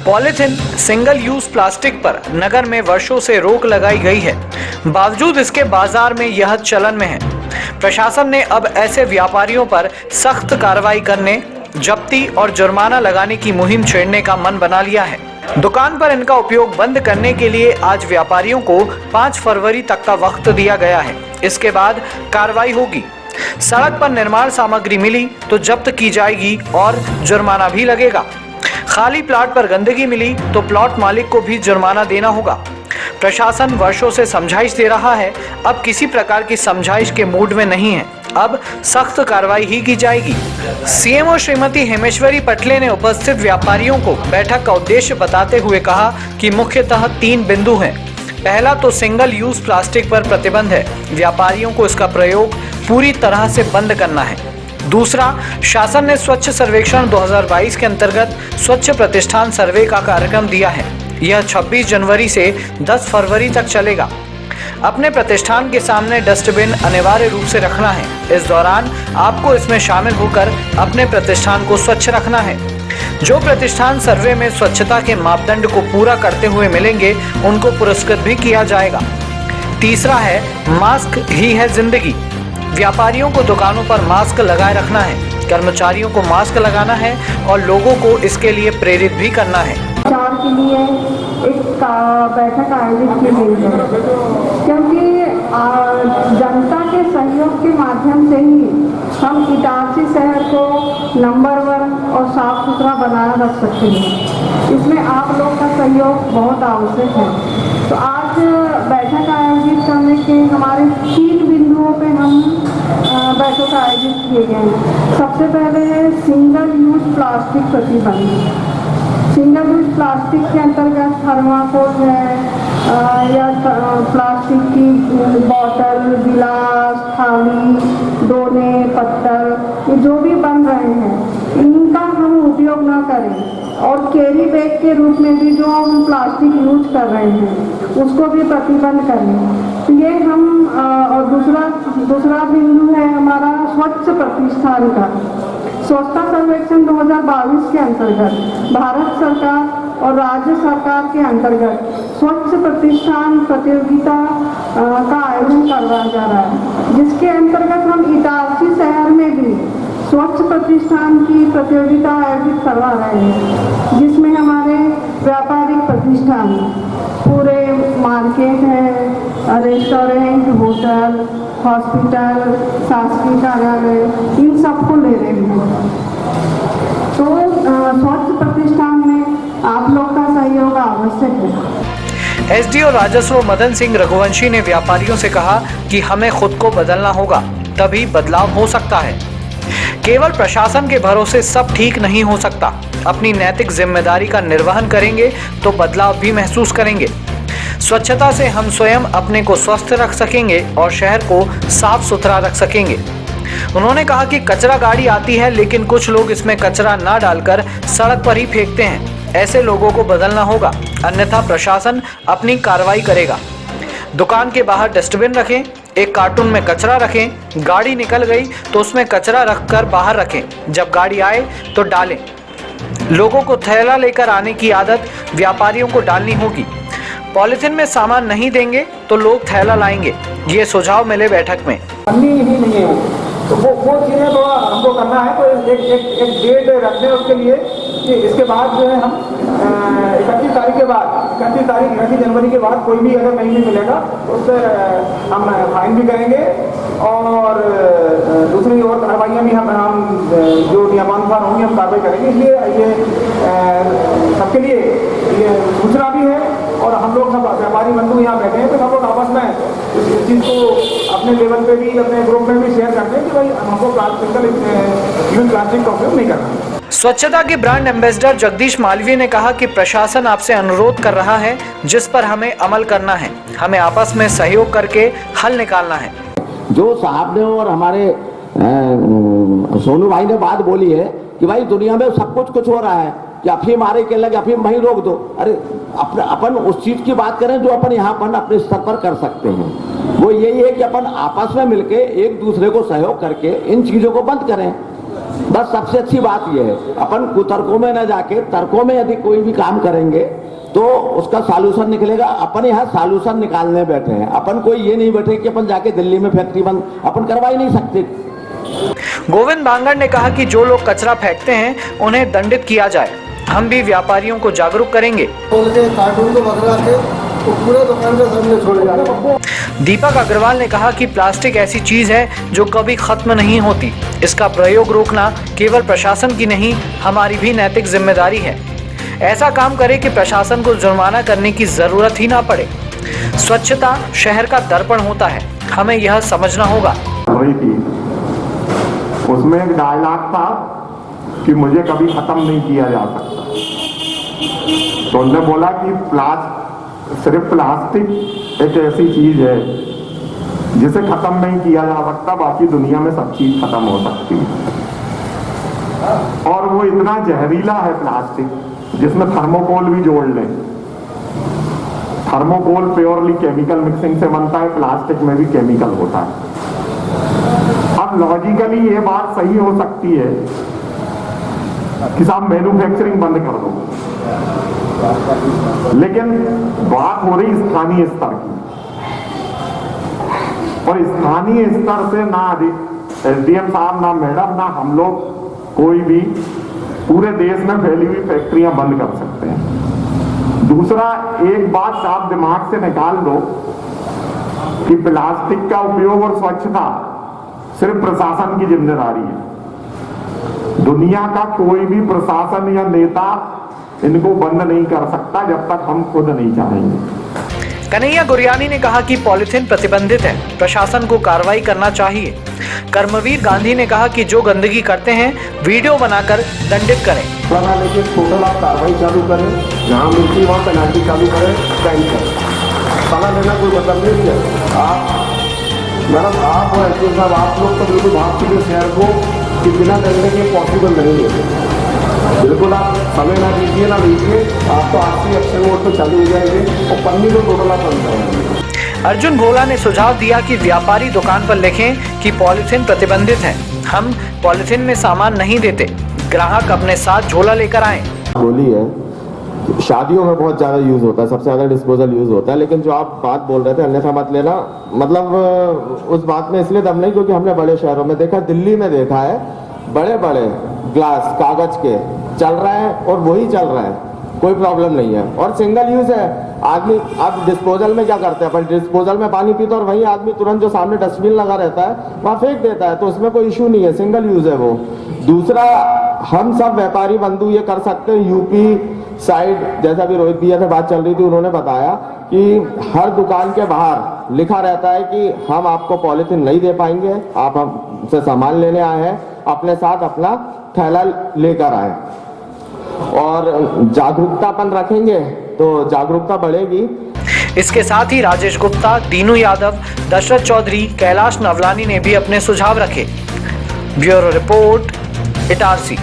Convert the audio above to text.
Polythene single use plastic पर नगर में वर्षों से रोक लगाई गई है, बावजूद इसके बाजार में यह चलन में है। प्रशासन ने अब ऐसे व्यापारियों पर सख्त कार्रवाई करने, जब्ती और जुर्माना लगाने की मुहिम छेड़ने का मन बना लिया है। दुकान पर इनका उपयोग बंद करने के लिए आज व्यापारियों को 5 फरवरी तक का वक्त दिया गया है। इसके बाद कार्रवाई होगी। सड़क पर निर्माण सामग्री मिली तो जब्त की जाएगी और जुर्माना भी लगेगा। खाली प्लॉट पर गंदगी मिली तो प्लॉट मालिक को भी जुर्माना देना होगा। प्रशासन वर्षों से समझाइश दे रहा है, अब किसी प्रकार की समझाइश के मूड में नहीं है, अब सख्त कार्रवाई ही की जाएगी। सीएमओ श्रीमती हेमेश्वरी पटले ने उपस्थित व्यापारियों को बैठक का उद्देश्य बताते हुए कहा कि मुख्यतः 3 बिंदु हैं। पहला तो सिंगल यूज प्लास्टिक पर प्रतिबंध है, व्यापारियों को इसका प्रयोग पूरी तरह से बंद करना है। दूसरा, शासन ने स्वच्छ सर्वेक्षण 2022 के अंतर्गत स्वच्छ प्रतिष्ठान सर्वे का कार्यक्रम दिया है। यह 26 जनवरी से 10 फरवरी तक चलेगा। अपने प्रतिष्ठान के सामने डस्टबिन अनिवार्य रूप से रखना है। इस दौरान आपको इसमें शामिल होकर अपने प्रतिष्ठान को स्वच्छ रखना है। जो प्रतिष्ठान सर्वे में स्वच्छता के मापदंड को पूरा करते हुए मिलेंगे, उनको पुरस्कृत भी किया जाएगा। तीसरा है, मास्क ही है जिंदगी। व्यापारियों को दुकानों पर मास्क लगाए रखना है, कर्मचारियों को मास्क लगाना है और लोगों को इसके लिए प्रेरित भी करना है। प्रचार के लिए एक बैठक आयोजित की गई है, क्योंकि जनता के सहयोग के माध्यम से ही हम इटारसी शहर को नंबर 1 और साफ सुथरा बनाए रख सकते हैं। इसमें आप लोग का सहयोग बहुत आवश्यक है। तो आज बैठक आयोजित करने के हमारे 3 बिंदुओं पे हम बैठक आयोजित किए गए हैं। सबसे पहले है सिंगल यूज प्लास्टिक प्रतिबंध। सिंगल यूज प्लास्टिक के अंतर्गत थर्माकोल है या प्लास्टिक की बोतल, गिलास, थाली, दोने, पत्तल, ये जो भी बन रहे हैं, इनका हम उपयोग न करें। और कैरी बैग के रूप में भी जो हम प्लास्टिक यूज कर रहे हैं, उसको भी प्रतिबंध करें। तो ये हम और दूसरा बिंदु है हमारा स्वच्छ प्रतिष्ठान का। स्वच्छता सर्वेक्षण 2022 के अंतर्गत भारत सरकार और राज्य सरकार के अंतर्गत स्वच्छ प्रतिष्ठान प्रतियोगिता का आयोजन करवाया जा रहा है, जिसके अंतर्गत हम इटारसी शहर में भी स्वच्छ प्रतिष्ठान की प्रतियोगिता आयोजित करवा रहे हैं, जिसमें हमारे व्यापारिक प्रतिष्ठान पूरे मार्केट है, रेस्टोरेंट, होटल, हॉस्पिटल, शासकीय कार्यालय, इन सबको ले रहे हैं। तो स्वच्छ प्रतिष्ठान में आप लोग का सहयोग आवश्यक है। एसडीओ राजस्व मदन सिंह रघुवंशी ने व्यापारियों से कहा कि हमें खुद को बदलना होगा, तभी बदलाव हो सकता है। केवल प्रशासन के भरोसे सब ठीक नहीं हो सकता। अपनी नैतिक जिम्मेदारी का निर्वहन करेंगे तो बदलाव भी महसूस करेंगे। स्वच्छता से हम स्वयं अपने को स्वस्थ रख सकेंगे और शहर को साफ सुथरा रख सकेंगे। उन्होंने कहा कि कचरा गाड़ी आती है, लेकिन कुछ लोग इसमें कचरा ना डालकर सड़क पर ही फेंकते हैं। ऐसे लोगों को बदलना होगा, अन्यथा प्रशासन अपनी कार्रवाई करेगा। दुकान के बाहर डस्टबिन रखें, एक कार्टून में कचरा रखें, गाड़ी निकल गई तो उसमें कचरा रखकर बाहर रखें, जब गाड़ी आए तो डालें। लोगों को थैला लेकर आने की आदत व्यापारियों को डालनी होगी। पॉलीथिन में सामान नहीं देंगे तो लोग थैला लाएंगे, ये सुझाव मिले बैठक में। नहीं है तो वो चीज़ें थोड़ा हमको करना है। तो एक डेट रख दें उसके लिए कि इसके बाद जो है हम 31 जनवरी के बाद कोई भी अगर नहीं मिलेगा तो उससे हम फाइन भी करेंगे और दूसरी और कार्रवाइयाँ भी हम जो नियमानुसार होंगी हम कार्रवाई करेंगे। इसलिए ये सबके लिए ये सूचना भी है और हम लोग सब व्यापारी बंधु यहाँ बैठे हैं, तो सब लोग आपस में इस चीज़ को अपने लेवल पे भी, अपने ग्रुप में भी शेयर करते हैं कि भाई हमको प्लास्टिक का उपयोग नहीं करना। स्वच्छता के ब्रांड एम्बेसडर जगदीश मालवीय ने कहा कि प्रशासन आपसे अनुरोध कर रहा है, जिस पर हमें अमल करना है। हमें आपस में सहयोग करके हल निकालना है। जो साहब ने और हमारे सोनू भाई ने बात बोली है कि भाई दुनिया में सब कुछ हो रहा है कि अफीम आ रही के लगे, अफीम वहीं रोक दो। अरे अपन उस चीज की बात करें जो अपन यहाँ पर अपने स्तर पर कर सकते हैं। वो यही है कि अपन आपस में मिलके एक दूसरे को सहयोग करके इन चीजों को बंद करें। बस सबसे अच्छी बात यह है, अपन कुतर्कों में न जाके तर्कों में यदि कोई भी काम करेंगे तो उसका सॉल्यूशन निकलेगा। अपन यहाँ सॉल्यूशन निकालने बैठे हैं, अपन कोई ये नहीं बैठे कि अपन जाके दिल्ली में फैक्ट्री बंद अपन करवा ही नहीं सकते। गोविंद बांगड़ ने कहा कि जो लोग कचरा फेंकते हैं उन्हें दंडित किया जाए। हम भी व्यापारियों को जागरूक करेंगे। कार्टून को बदला के तो पूरे दुकान के सामने छोड़ जाएगा। दीपक अग्रवाल ने कहा कि प्लास्टिक ऐसी चीज है जो कभी खत्म नहीं होती। इसका प्रयोग रोकना केवल प्रशासन की नहीं, हमारी भी नैतिक जिम्मेदारी है। ऐसा काम करें कि प्रशासन को जुर्माना करने की जरूरत ही ना पड़े। स्वच्छता शहर का दर्पण होता है, हमें यह समझना होगा। उसमें एक डायलॉग था कि मुझे कभी खत्म नहीं किया जा सकता। तो उन्होंने बोला कि सिर्फ प्लास्टिक एक ऐसी चीज है जिसे खत्म नहीं किया जा सकता, बाकी दुनिया में सब चीज खत्म हो सकती है। और वो इतना जहरीला है प्लास्टिक, जिसमें थर्मोकोल भी जोड़ लें। थर्मोकोल प्योरली केमिकल मिक्सिंग से बनता है, प्लास्टिक में भी केमिकल होता है। अब लॉजिकली ये बात सही हो सकती है कि साहब मैन्युफैक्चरिंग बंद कर दो, लेकिन बात हो रही स्थानीय स्तर की, और स्थानीय स्तर से ना एसडीएम साहब, ना मैडम, ना हम लोग कोई भी पूरे देश में फैली हुई फैक्ट्रियां बंद कर सकते हैं। दूसरा, एक बात आप दिमाग से निकाल दो कि प्लास्टिक का उपयोग और स्वच्छता सिर्फ प्रशासन की जिम्मेदारी है। दुनिया का कोई भी प्रशासन या नेता इनको बंद नहीं कर सकता जब तक हम खुद नहीं चाहेंगे। कन्हैया गुरियानी ने कहा कि पॉलिथीन प्रतिबंधित है, प्रशासन को कार्रवाई करना चाहिए। कर्मवीर गांधी ने कहा कि जो गंदगी करते हैं वीडियो बनाकर दंडित करें। लेकिन टोटल आप कार्रवाई चालू करें, जहाँ मिलती है वहाँ पेनाल्टी चालू करें, फाइन करें। सलाह लेना कोई मतलब नहीं है। आप मैडम, आप और एसडीएम साहब, आप लोग तो बिल्कुल भाग चुके शहर को कि बिना दंडे के पॉसिबल नहीं है। बिल्कुल आप समय ना दीजिए, ना लीजिए, आप तो आपसी एक्शन मोड तो चालू हो जाएंगे और पन्नी को टोटल आप बंद कराएंगे। अर्जुन भोला ने सुझाव दिया कि व्यापारी दुकान पर लिखें कि पॉलिथीन प्रतिबंधित है। हम पॉलिथीन में सामान नहीं देते, ग्राहक अपने साथ झोला लेकर आए। बोली है, शादियों में बहुत ज़्यादा यूज़ होता है, सबसे ज़्यादा डिस्पोजल यूज़ होता है। लेकिन जो आप बात बोल रहे थे अन्यथा मत लेना, मतलब उस बात में इसलिए दम नहीं क्योंकि हमने बड़े शहरों में देखा, दिल्ली में देखा है, बड़े बड़े ग्लास कागज के चल रहा है और वही चल रहा है, कोई प्रॉब्लम नहीं है। और सिंगल यूज है। आदमी अब डिस्पोजल में क्या करते हैं, अपन डिस्पोजल में पानी पीते और वही आदमी तुरंत जो सामने डस्टबिन लगा रहता है वहाँ फेंक देता है, तो उसमें कोई इशू नहीं है, सिंगल यूज है वो। दूसरा, हम सब व्यापारी बंधु ये कर सकते हैं, यूपी साइड जैसा भी रोहित भैया से बात चल रही थी, उन्होंने बताया कि हर दुकान के बाहर लिखा रहता है कि हम आपको पॉलिथीन नहीं दे पाएंगे, आप हमसे सामान लेने आए हैं, अपने साथ अपना थैला लेकर आए। और जागरूकतापन रखेंगे तो जागरूकता बढ़ेगी। इसके साथ ही राजेश गुप्ता, दीनू यादव, दशरथ चौधरी, कैलाश नवलानी ने भी अपने सुझाव रखे। Bureau report, Itarsi.